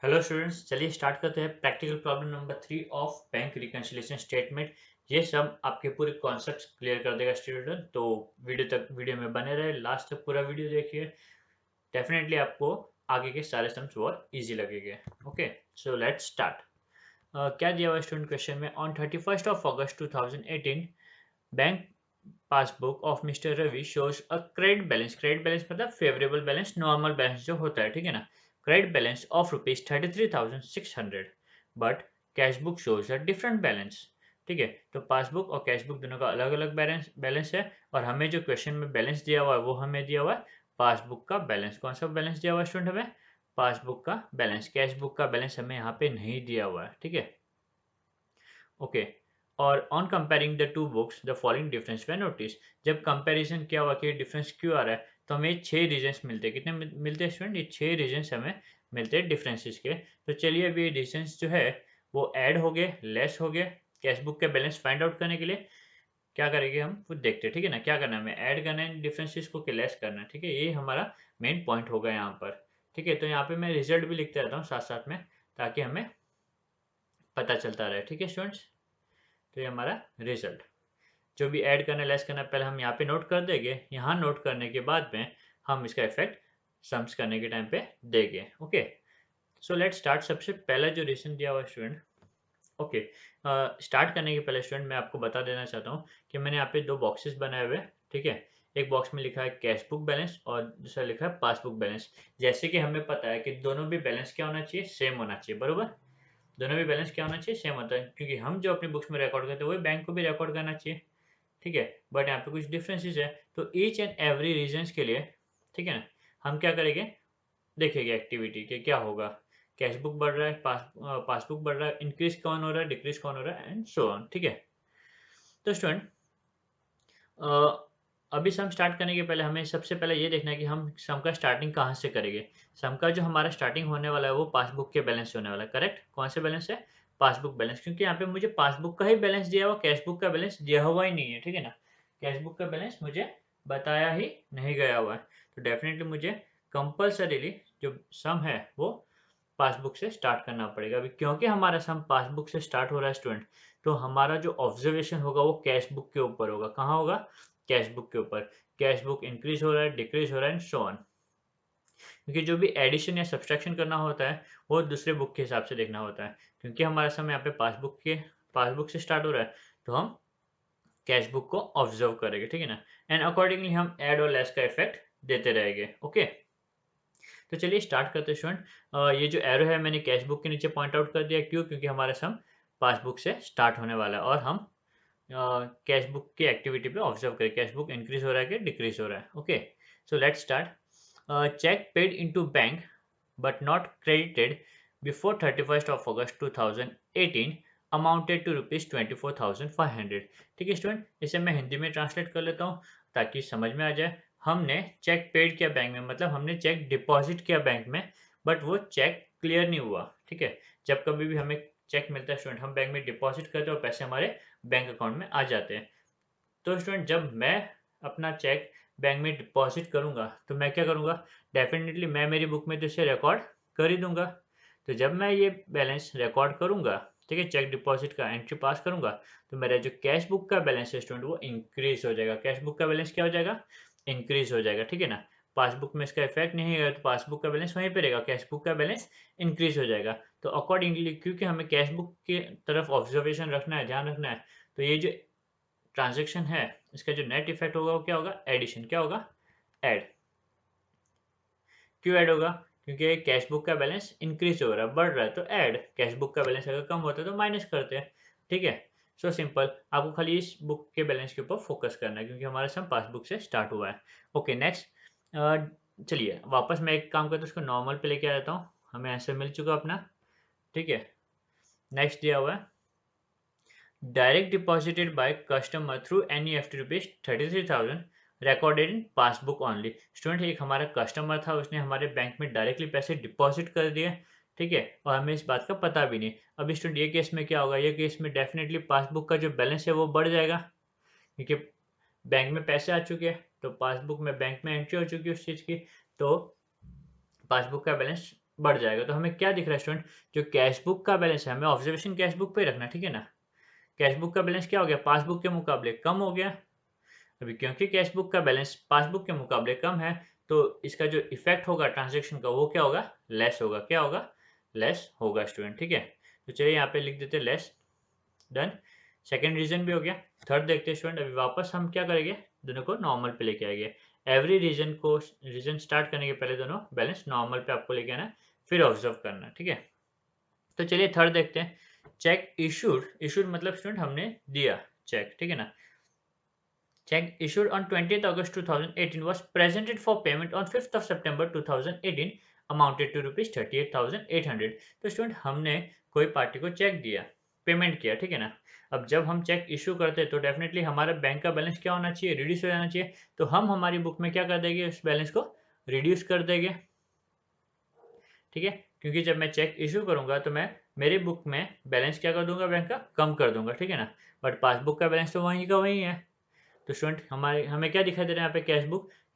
Hello students, चलिए start करते हैं practical problem number 3 of bank reconciliation statement. ये सब आपके पूरे कॉन्सेप्ट्स क्लियर कर देगा स्टूडेंट। तो वीडियो में बने रहे, लास्ट तक पूरा वीडियो देखिए। डेफिनेटली आपको आगे के सारे सम्स बहुत इजी लगेंगे। Okay, so let's start. क्या दिया हुआ स्टूडेंट क्वेश्चन में? On 31st of August 2018 bank passbook of mister Ravi shows a credit balance. Credit balance मतलब फेवरेबल बैलेंस, नॉर्मल बैलेंस जो होता है, ठीक है ना। Credit balance of ₹33,600 but cash book shows a different balance. ठीक है, तो पासबुक और कैश बुक दोनों का अलग अलग बैलेंस है। और हमें जो क्वेश्चन में बैलेंस दिया हुआ है वो हमें दिया हुआ है पासबुक का बैलेंस। कौन सा बैलेंस दिया हुआ है स्टूडेंट? हमें पासबुक का बैलेंस। कैश बुक का बैलेंस हमें यहाँ पे नहीं दिया हुआ है, ठीक है। ओके, और on comparing the two books the following difference way notice. जब कंपैरिजन किया हुआ कि डिफरेंस क्यों आ रहा है, तो हमें 6 रीजंस मिलते हैं। कितने मिलते हैं स्टूडेंट? ये 6 रीजंस हमें मिलते हैं डिफरेंसेस के। तो चलिए अभी ये रीजंस जो है वो ऐड हो गए, लेस हो गए। कैश बुक के बैलेंस फाइंड आउट करने के लिए क्या करेंगे हम, खुद देखते हैं, ठीक है ना। क्या करना है हमें? ऐड करना है डिफरेंसेस को कि लेस करना है, ठीक है। ये हमारा मेन पॉइंट होगा यहाँ पर, ठीक है। तो यहाँ पे मैं रिजल्ट भी लिखते रहता हूँ साथ साथ में, ताकि हमें पता चलता रहे, ठीक है स्टूडेंट्स। तो ये हमारा रिजल्ट, जो भी ऐड करना लेस करना पहले हम यहाँ पे नोट कर देंगे। यहाँ नोट करने के बाद में हम इसका इफेक्ट सम्स करने के टाइम पे देंगे। Okay, so let start. सबसे पहला जो रीजन दिया हुआ स्टूडेंट, ओके, स्टार्ट करने के पहले स्टूडेंट मैं आपको बता देना चाहता हूँ कि मैंने यहाँ पे दो बॉक्सेस बनाए हुए हैं, ठीक है। एक बॉक्स में लिखा है कैश बुक बैलेंस और दूसरा लिखा है पासबुक बैलेंस। जैसे कि हमें पता है कि दोनों भी बैलेंस क्या होना चाहिए? सेम होना चाहिए, बरोबर। दोनों भी बैलेंस क्या होना चाहिए? सेम होता है, क्योंकि हम जो अपनी बुक्स में रिकॉर्ड करते हैं वही बैंक को भी रिकॉर्ड करना चाहिए, ठीक है। बट यहाँ पे कुछ डिफरेंसेस है। तो ईच एंड एवरी रीजन्स के लिए, ठीक है ना, हम क्या करेंगे, देखेंगे एक्टिविटी के क्या होगा। कैश बुक बढ़ रहा है, पासबुक बढ़ रहा है, इंक्रीज कौन हो रहा है, डिक्रीज कौन हो रहा है, एंड सो ऑन, ठीक है। तो स्टूडेंट, अभी सम स्टार्ट करने के पहले हमें सबसे पहले ये देखना है कि हम सम का स्टार्टिंग कहाँ से करेंगे। सम का जो हमारा स्टार्टिंग होने वाला है वो पासबुक के बैलेंस से होने वाला है, करेक्ट। कौन से बैलेंस है? पासबुक बैलेंस, क्योंकि यहाँ पे मुझे पासबुक का ही बैलेंस दिया हुआ, कैश बुक का बैलेंस दिया हुआ ही नहीं है, ठीक है ना। कैश बुक का बैलेंस मुझे बताया ही नहीं गया हुआ है। तो डेफिनेटली मुझे कंपल्सरीली जो सम है वो पासबुक से स्टार्ट करना पड़ेगा। अभी क्योंकि हमारा सम पासबुक से स्टार्ट हो रहा है स्टूडेंट, तो हमारा जो ऑब्जर्वेशन होगा वो कैश बुक के ऊपर होगा। कहाँ होगा? कैश बुक के ऊपर। कैश बुक इंक्रीज हो रहा है, डिक्रीज हो रहा है, एंड सो ऑन। क्योंकि जो भी एडिशन या सब्सट्रैक्शन करना होता है वो दूसरे बुक के हिसाब से देखना होता है। क्योंकि हमारा सम यहाँ पे पासबुक से स्टार्ट हो रहा है, तो हम कैश बुक को ऑब्जर्व करेंगे, ठीक है ना। एंड अकॉर्डिंगली हम एड और लेस का इफेक्ट देते रहेंगे। ओके, तो चलिए स्टार्ट करते हैं स्टूडेंट। ये जो एरो है मैंने कैश बुक के नीचे पॉइंट आउट कर दिया, क्यों? क्योंकि हमारा सम पासबुक से स्टार्ट होने वाला है और हम कैश बुक की एक्टिविटी पे ऑब्जर्व करें, कैश बुक इंक्रीज हो रहा है कि डिक्रीज हो रहा है। Okay, so let's start. Cheque paid into bank but not credited before 31st of August 2018 amounted to ₹24,500। ठीक है स्टूडेंट, इसे मैं हिंदी में ट्रांसलेट कर लेता हूँ ताकि समझ में आ जाए। हमने चेक पेड किया बैंक में, मतलब हमने चेक डिपॉजिट किया बैंक में, बट वो चेक क्लियर नहीं हुआ, ठीक है। जब कभी भी हमें चेक मिलता है स्टूडेंट, हम बैंक में डिपॉजिट करते हैं और पैसे हमारे बैंक अकाउंट में आ जाते हैं। तो स्टूडेंट, जब मैं अपना चेक बैंक में डिपॉजिट करूंगा तो मैं क्या करूंगा? डेफिनेटली मैं मेरी बुक में तो इसे रिकॉर्ड कर ही दूंगा। तो जब मैं ये बैलेंस रिकॉर्ड करूंगा, ठीक है, चेक डिपॉजिट का एंट्री पास करूंगा, तो मेरा जो कैश बुक का बैलेंस है स्टूडेंट वो इंक्रीज हो जाएगा। कैश बुक का बैलेंस क्या हो जाएगा? इंक्रीज हो जाएगा, ठीक है ना। पासबुक में इसका इफेक्ट नहीं है, तो पासबुक का बैलेंस वहीं पे रहेगा, कैश बुक का बैलेंस इंक्रीज हो जाएगा। तो अकॉर्डिंगली, क्योंकि हमें कैश बुक की तरफ ऑब्जर्वेशन रखना है, ध्यान रखना है, तो ये जो ट्रांजैक्शन है इसका जो नेट इफेक्ट होगा वो क्या होगा? एडिशन। क्या होगा? ऐड। क्यों ऐड होगा? क्योंकि कैश बुक का बैलेंस इंक्रीज हो रहा है, बढ़ रहा है, तो ऐड। कैश बुक का बैलेंस अगर कम होता है तो माइनस करते हैं, ठीक है। सो सिंपल, आपको खाली इस बुक के बैलेंस के ऊपर फोकस करना है क्योंकि हमारा सम पासबुक से स्टार्ट हुआ है। Okay, next. चलिए वापस मैं एक काम करता हूँ, उसको नॉर्मल पे लेके आ जाता हूँ। हमें आंसर मिल चुका अपना, ठीक है। नेक्स्ट दिया हुआ है, direct deposited by customer through NEFT rupees 33,000 recorded in passbook only। Student, एक हमारा कस्टमर था, उसने हमारे बैंक में डायरेक्टली पैसे डिपॉजिट कर दिए, ठीक है, और हमें इस बात का पता भी नहीं। अब स्टूडेंट, ये केस में क्या होगा? ये केस में डेफिनेटली पासबुक का जो बैलेंस है वो बढ़ जाएगा, क्योंकि बैंक में पैसे आ चुके हैं, तो पासबुक में बैंक में एंट्री हो चुकी है उस चीज़ की, तो पासबुक का बैलेंस बढ़ जाएगा। तो हमें क्या दिख रहा है स्टूडेंट, जो कैश बुक का बैलेंस है हमें ऑब्जर्वेशन कैश बुक पे रखना, ठीक है ना। कैश बुक का बैलेंस क्या हो गया, पासबुक के मुकाबले कम हो गया। अभी क्योंकि कैश बुक का बैलेंस पासबुक के मुकाबले कम है, तो इसका जो इफेक्ट होगा ट्रांजेक्शन का वो क्या होगा, लेस होगा। क्या होगा, लेस होगा स्टूडेंट, ठीक है। तो चलिए यहाँ पे लिख देते लेस। डन। सेकेंड रीजन भी हो गया। थर्ड देखते हैं स्टूडेंट। अभी वापस हम क्या करेंगे, दोनों को नॉर्मल पे लेके आएंगे। एवरी रीजन स्टार्ट करने के पहले दोनों बैलेंस नॉर्मल पे आपको लेके आना, फिर ऑब्जर्व करना, ठीक है। तो चलिए थर्ड देखते हैं। चेक इशूड, इशूड मतलब स्टूडेंट हमने दिया चेक, ठीक है ना। Check issued on 20th August 2018 was presented for payment on 5th of September 2018 amounted to rupees 38,800। तो स्टूडेंट हमने कोई पार्टी को चेक दिया, पेमेंट किया, ठीक है ना। अब जब हम चेक इशू करते हैं तो डेफिनेटली हमारा बैंक का बैलेंस क्या होना चाहिए, रिड्यूस हो जाना चाहिए। तो हम हमारी बुक में क्या कर देंगे, उस बैलेंस को रिड्यूस कर देंगे, ठीक है। क्योंकि जब मैं चेक इशू करूंगा तो मैं मेरी बुक में बैलेंस क्या कर दूंगा, बैंक का कम कर दूंगा, ठीक है ना। बट पासबुक का बैलेंस तो वहीं का वहीं है। तो स्टूडेंट हमारे हमें क्या दिखाई दे रहा है यहाँ पे,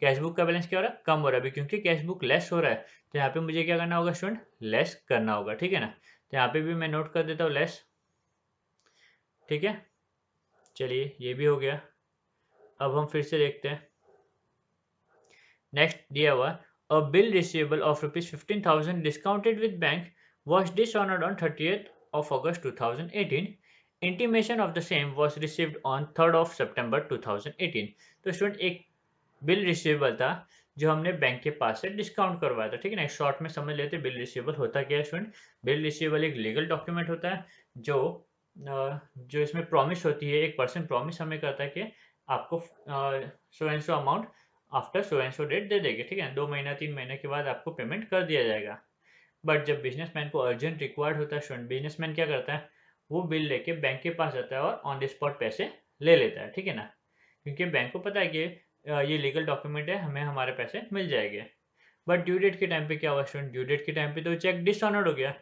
कैश बुक का बैलेंस क्या हो रहा है, कम हो रहा है। अभी क्योंकि कैश बुक लेस हो रहा है तो यहाँ पे मुझे क्या करना होगा स्टूडेंट, लेस करना होगा, ठीक है ना। तो यहाँ पे भी मैं नोट कर देता हूँ लेस, ठीक है। चलिए ये भी हो गया। अब हम फिर से देखते हैं। नेक्स्ट दिया हुआ, अ bill receivable of ₹15,000 discounted with bank was dishonored on 30th of August 2018. Intimation of the same was received on 3rd of September 2018। तो स्टूडेंट एक बिल रिसीवेबल था जो हमने बैंक के पास से डिस्काउंट करवाया था, ठीक है ना। शॉर्ट में समझ लेते बिल रिसीवेबल होता क्या है स्टूडेंट। बिल रिसीवेबल एक लीगल डॉक्यूमेंट होता है जो इसमें प्रॉमिस होती है, एक पर्सन प्रॉमिस हमें करता है कि आपको so and so amount after so and so date दे देंगे, ठीक है। 2 महीना 3 महीने के बाद आपको पेमेंट कर दिया जाएगा। बट जब बिजनेसमैन को अर्जेंट रिक्वायर्ड होता है स्टूडेंट, बिजनेसमैन क्या करता है, वो बिल लेके बैंक के पास जाता है और ऑन द स्पॉट पैसे ले लेता है, ठीक है ना। क्योंकि बैंक को पता है कि ये लीगल डॉक्यूमेंट है, हमें हमारे पैसे मिल जाएंगे। बट ड्यू डेट के टाइम पे क्या हुआ स्टूडेंट, ड्यू डेट के टाइम पे तो चेक डिसऑनर्ड हो गया।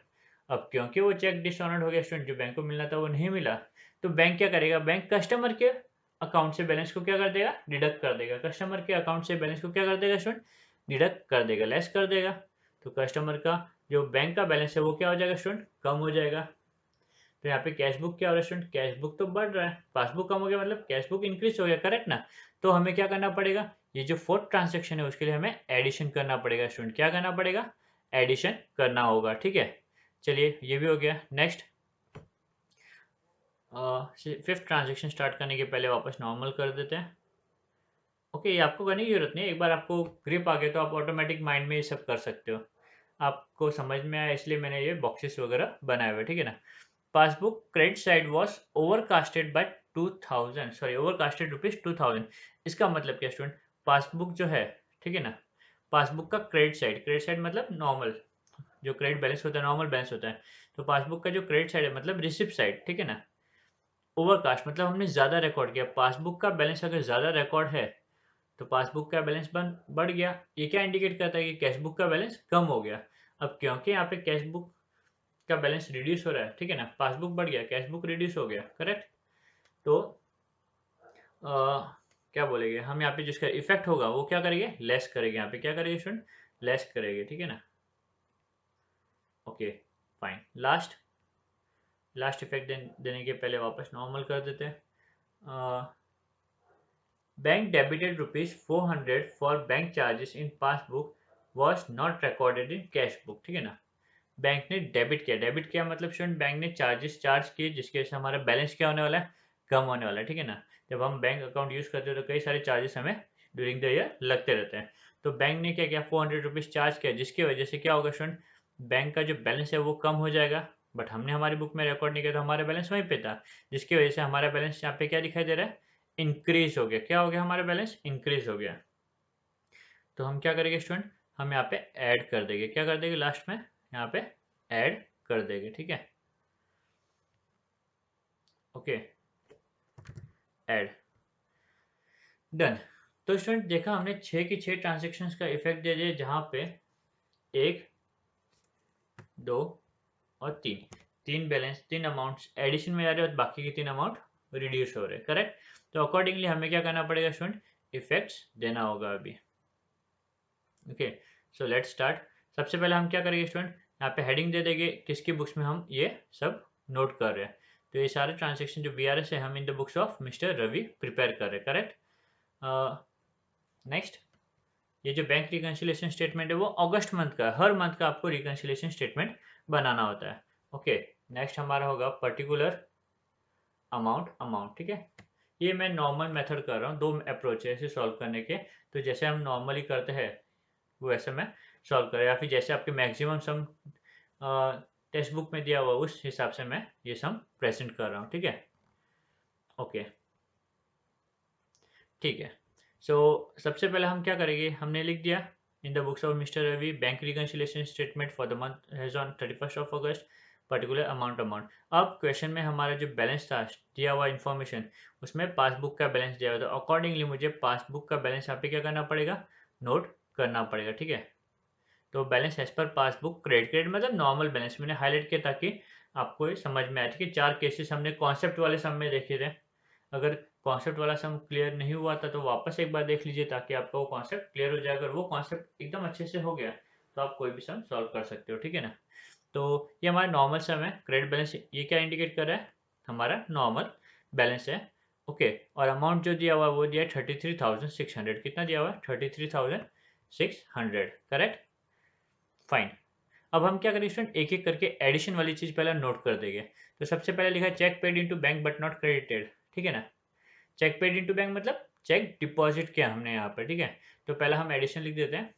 अब क्योंकि वो चेक डिसऑनर्ड हो गया स्टूडेंट, जो बैंक को मिलना था वो नहीं मिला, तो बैंक क्या करेगा, बैंक कस्टमर के अकाउंट से बैलेंस को क्या कर देगा, डिडक्ट कर देगा। कस्टमर के अकाउंट से बैलेंस को क्या कर देगा स्टूडेंट, डिडक्ट कर देगा, लेस कर देगा। तो कस्टमर का जो बैंक का बैलेंस है वो क्या हो जाएगा स्टूडेंट, कम हो जाएगा। तो यहाँ पे कैश बुक क्या हो रहा है स्टूडेंट, कैश बुक तो बढ़ रहा है, पासबुक कम हो गया मतलब कैश बुक इंक्रीज हो गया, करेक्ट ना। तो हमें क्या करना पड़ेगा, ये जो फोर्थ ट्रांजेक्शन है उसके लिए हमें एडिशन करना पड़ेगा स्टूडेंट। क्या करना पड़ेगा, एडिशन करना होगा, ठीक है। चलिए ये भी हो गया। नेक्स्ट फिफ्थ ट्रांजेक्शन स्टार्ट करने के पहले वापस नॉर्मल कर देते हैं। ओके, ये आपको करने की जरूरत नहीं है, एक बार आपको ग्रिप आ गया तो आप ऑटोमेटिक माइंड में ये सब कर सकते हो। आपको समझ में आया इसलिए मैंने ये बॉक्सेस वगैरह बनाए हुए, ठीक है ना। Passbook credit side was overcasted by 2000, sorry overcasted ₹2000। इसका मतलब क्या स्टूडेंट, पासबुक जो है, ठीक है ना, पासबुक का क्रेडिट साइड मतलब नॉर्मल जो क्रेडिट बैलेंस होता है, नॉर्मल बैलेंस होता है। तो पासबुक का जो क्रेडिट साइड है मतलब रिसिप्ट साइड, ठीक है ना। ओवरकास्ट मतलब हमने ज्यादा रिकॉर्ड किया, पासबुक का बैलेंस अगर ज्यादा रिकॉर्ड है तो पासबुक का बैलेंस बढ़ गया। ये क्या इंडिकेट करता है कि कैश बुक का बैलेंस कम हो गया। अब क्योंकि यहाँ पे कैश बुक का बैलेंस रिड्यूस हो रहा है, ठीक है ना, पासबुक बढ़ गया, कैश बुक रिड्यूस हो गया, करेक्ट। तो क्या बोलेंगे हम, यहाँ पे जिसका इफेक्ट होगा वो क्या करेंगे, लेस करेंगे। यहाँ पे क्या करेंगे स्टूडेंट, लेस करेंगे, ठीक है ना। Okay fine. लास्ट इफेक्ट देने के पहले वापस नॉर्मल कर देते हैं। Bank debited ₹400 for bank charges in passbook was not recorded in cash book, ठीक है ना। बैंक ने डेबिट किया मतलब स्टूडेंट बैंक ने चार्ज किए जिसकी वजह से हमारा बैलेंस क्या होने वाला है, कम होने वाला है, ठीक है ना। जब हम बैंक अकाउंट यूज करते हैं तो कई सारे चार्जेस हमें ड्यूरिंग द ईयर लगते रहते हैं। तो बैंक ने क्या किया, ₹400 चार्ज किया, जिसकी वजह से क्या होगा स्टूडेंट, बैंक का जो बैलेंस है वो कम हो जाएगा। बट हमने हमारी बुक में रिकॉर्ड नहीं किया तो हमारा बैलेंस वहीं पे था, जिसकी वजह से हमारा बैलेंस यहाँ पे क्या दिखाई दे रहा है, इंक्रीज हो गया। क्या हो गया, हमारा बैलेंस इंक्रीज हो गया। तो हम क्या करेंगे स्टूडेंट, हम यहाँ पे ऐड कर देंगे, क्या कर देंगे लास्ट में, यहाँ पे ऐड कर देंगे, ठीक है। Okay add done. तो स्टूडेंट देखा हमने 6 की 6 ट्रांजेक्शन्स का इफेक्ट दे दिया, जहां पे 1 2 और 3 बैलेंस 3 अमाउंट्स एडिशन में आ रहे हैं और बाकी के 3 अमाउंट रिड्यूस हो रहे हैं, करेक्ट। तो अकॉर्डिंगली हमें क्या करना पड़ेगा स्टूडेंट, इफेक्ट्स देना होगा अभी। Okay so let's start. सबसे पहले हम क्या करेंगे स्टूडेंट, यहाँ पे हेडिंग दे देंगे किसकी बुक्स में हम ये सब नोट कर रहे हैं। तो ये सारे ट्रांजेक्शन जो BRS है हम in the books of mister Ravi prepare कर रहे हैं, करेक्ट। नेक्स्ट, ये जो बैंक रिकंसिलिएशन स्टेटमेंट है वो अगस्त मंथ का, हर मंथ का आपको रिकंसिलिएशन स्टेटमेंट बनाना होता है। ओके, नेक्स्ट हमारा होगा पर्टिकुलर अमाउंट, ठीक है। ये मैं नॉर्मल मेथड कर रहा हूँ, दो अप्रोच है इसे सॉल्व करने के। तो जैसे हम नॉर्मली करते हैं वो ऐसे मैं सॉल्व करें, या फिर जैसे आपके मैक्सिमम सम टेक्स्ट बुक में दिया हुआ उस हिसाब से मैं ये सम प्रेजेंट कर रहा हूँ, ठीक है। ओके, ठीक है। सो सबसे पहले हम क्या करेंगे, हमने लिख दिया in the books of mister Ravi bank reconciliation statement for the month has on 31st of August particular amount. अब क्वेश्चन में हमारा जो बैलेंस था दिया हुआ इन्फॉर्मेशन, उसमें पासबुक का बैलेंस दिया हुआ था। अकॉर्डिंगली मुझे पासबुक का बैलेंस यहाँ पे क्या करना पड़ेगा, नोट करना पड़ेगा, ठीक है। तो balance as per passbook credit मतलब नॉर्मल बैलेंस मैंने हाईलाइट किया ताकि आपको ये समझ में आए, ठीक है। 4 केसेस हमने कॉन्सेप्ट वाले सम में देखे थे। अगर कॉन्सेप्ट वाला सम क्लियर नहीं हुआ था तो वापस एक बार देख लीजिए ताकि आपका वो कॉन्सेप्ट क्लियर हो जाए। अगर वो कॉन्सेप्ट एकदम अच्छे से हो गया तो आप कोई भी सम सॉल्व कर सकते हो, ठीक है ना। तो ये हमारा नॉर्मल सम है, क्रेडिट बैलेंस ये क्या इंडिकेट कर रहा है, हमारा नॉर्मल बैलेंस है। ओके, और अमाउंट जो दिया हुआ है वो दिया है 33,600। कितना दिया हुआ है, 33,600, करेक्ट, फाइन। अब हम क्या करेंगे स्टूडेंट, एक एक करके एडिशन वाली चीज पहले नोट कर देंगे। तो सबसे पहले लिखा है cheque paid into bank but not credited, ठीक है ना। चेक पेड इनटू बैंक मतलब चेक डिपॉजिट किया हमने यहाँ पर, ठीक है। तो पहले हम एडिशन लिख देते हैं।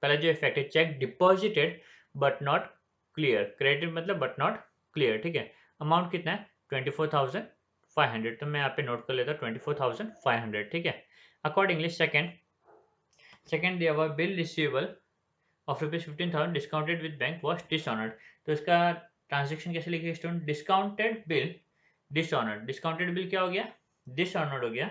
पहला जो इफेक्ट है check deposited but not clear, credit मतलब बट नॉट क्लियर, ठीक है। अमाउंट कितना है 24,500, तो मैं यहाँ पे नोट कर लेता हूँ 24,500, ठीक है। अकॉर्डिंगली सेकेंड दिया हुआ bill receivable of ₹15,000 discounted with bank was dishonoured. तो इसका ट्रांजेक्शन कैसे लिखिए student, discounted bill dishonoured, discounted bill क्या हो गया, डिसऑनर्ड हो गया,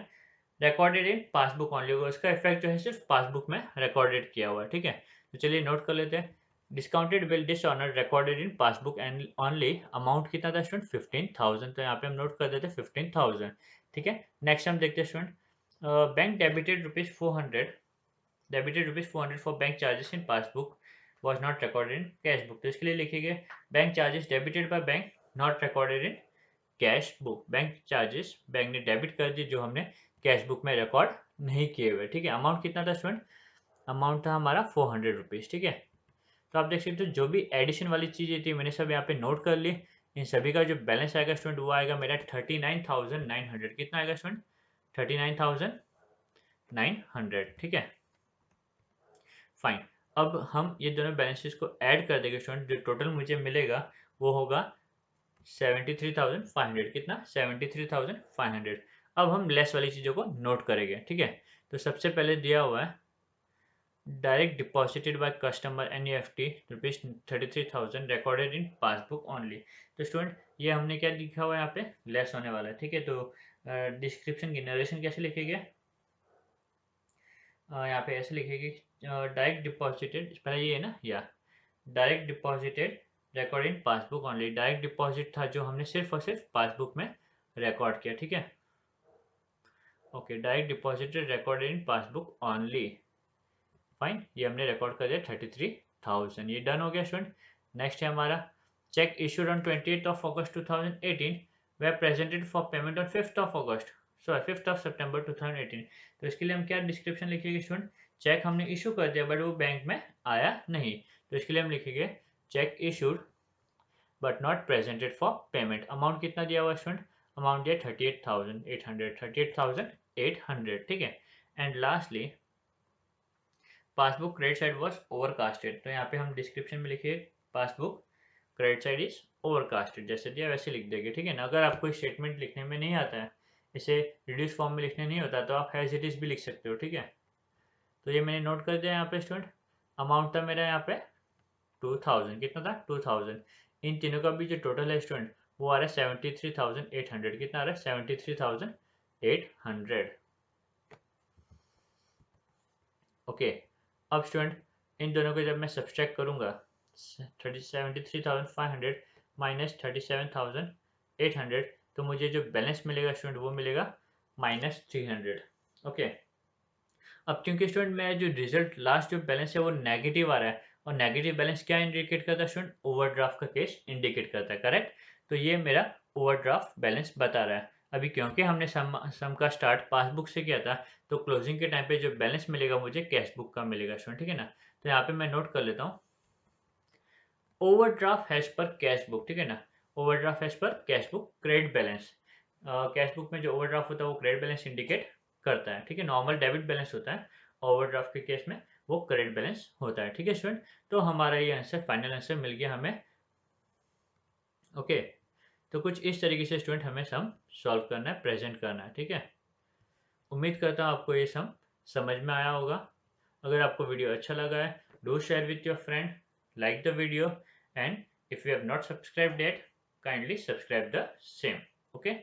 रिकॉर्डेड इन पासबुक ओनली, उसका इफेक्ट जो है सिर्फ पासबुक में रिकॉर्डेड किया हुआ है, ठीक है। तो चलिए नोट कर लेते हैं, discounted bill dishonoured recorded in passbook and only, amount कितना था स्टूडेंट 15,000, तो यहाँ पे हम नोट कर देते हैं 15,000, ठीक है। नेक्स्ट हम देखते हैं student, bank debited ₹400 for bank charges in passbook was not recorded in cash book। तो इसके लिए लिखिए bank charges debited by bank not recorded in cash book, bank charges bank ने डेबिट कर दी जो हमने कैश बुक में रिकॉर्ड नहीं किए हुए, ठीक है। अमाउंट कितना था स्टूडेंट, अमाउंट था हमारा ₹400, ठीक है। तो आप देख सकते हो जो भी एडिशन वाली चीजें थी मैंने सब यहाँ पे नोट कर ली। इन सभी का जो बैलेंस आएगा स्टूडेंट वो आएगा मेरा 39,900। कितना आएगा स्टूडेंट, 39,900, ठीक है, फाइन। अब हम ये दोनों बैलेंसेस को ऐड कर देंगे स्टूडेंट, जो टोटल मुझे मिलेगा वो होगा 73,500। कितना, 73,500। अब हम लेस वाली चीज़ों को नोट करेंगे, ठीक है। तो सबसे पहले दिया हुआ है direct deposited by customer NEFT ₹33,000 recorded in passbook only. तो स्टूडेंट ये हमने क्या लिखा हुआ है यहाँ पे, लेस होने वाला है, ठीक है। तो डिस्क्रिप्शन की नरेशन कैसे लिखेंगे, यहाँ पे ऐसे लिखेगी डायरेक्ट डिपॉजिटेड, पहले ये है ना, या direct deposited record in passbook only, direct deposit था जो हमने सिर्फ और सिर्फ पासबुक में रिकॉर्ड किया, ठीक है। Okay, direct deposited record in passbook only, fine, ये हमने रिकॉर्ड कर दिया 33,000, ये डन हो गया स्टूडेंट। नेक्स्ट है हमारा check issued on 28th of August 2018 were presented for payment on 5th of August, sorry 5th of September 2018। तो इसके लिए हम क्या डिस्क्रिप्शन लिखेंगे स्टूडेंट, चेक हमने इशू कर दिया बट वो बैंक में आया नहीं, तो इसके लिए हम लिखेंगे check issued but not presented for payment. Amount कितना दिया हुआ स्टूडेंट, अमाउंट दिया 38,800, 38,800, ठीक है। And lastly passbook credit side was overcasted, तो यहाँ पे हम डिस्क्रिप्शन में लिखिए passbook credit side is overcasted, जैसे दिया वैसे लिख देंगे, ठीक है ना। अगर आपको स्टेटमेंट लिखने में नहीं आता है, इसे रिड्यूस फॉर्म में लिखने नहीं होता तो आप एज इट इज भी लिख सकते हो, ठीक है। तो ये मैंने नोट कर दिया यहाँ पे स्टूडेंट। अमाउंट था मेरा यहाँ पे 2,000, कितना था 2,000। इन तीनों का भी जो टोटल है स्टूडेंट वो आ रहा है 73,800। कितना आ रहा है 73,800, ओके। अब स्टूडेंट इन दोनों को जब मैं सब्सट्रैक्ट करूंगा 73,500 माइनस 37,800, तो मुझे जो बैलेंस मिलेगा स्टूडेंट वो मिलेगा -300, ओके। अब क्योंकि स्टूडेंट मेरा जो रिजल्ट लास्ट जो बैलेंस है वो नेगेटिव आ रहा है, और नेगेटिव बैलेंस क्या इंडिकेट करता है स्टूडेंट? ओवरड्राफ्ट का केस इंडिकेट करता है, करेक्ट। तो ये मेरा ओवरड्राफ्ट बैलेंस बता रहा है। अभी क्योंकि हमने सम का स्टार्ट पासबुक से किया था, तो क्लोजिंग के टाइम पे जो बैलेंस मिलेगा मुझे कैश बुक का मिलेगा स्टूडेंट, ठीक है ना। तो यहाँ पे मैं नोट कर लेता हूँ, ओवरड्राफ्ट हैज पर कैश बुक, ठीक है ना। ओवरड्राफ्ट हैज पर cash book credit balance. Cash book में जो ओवरड्राफ्ट होता है वो क्रेडिट बैलेंस इंडिकेट करता है, ठीक है। नॉर्मल डेबिट बैलेंस होता है, ओवरड्राफ्ट के केस में वो क्रेडिट बैलेंस होता है, ठीक है स्टूडेंट। तो हमारा ये आंसर, फाइनल आंसर मिल गया हमें। ओके, तो कुछ इस तरीके से स्टूडेंट हमें सम सॉल्व करना है, प्रेजेंट करना है, ठीक है। उम्मीद करता हूँ आपको ये सम समझ में आया होगा। अगर आपको वीडियो अच्छा लगा है, do share with your friend, like the video, and if you have not subscribed yet, kindly subscribe the same. Okay,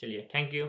चलिए, थैंक यू।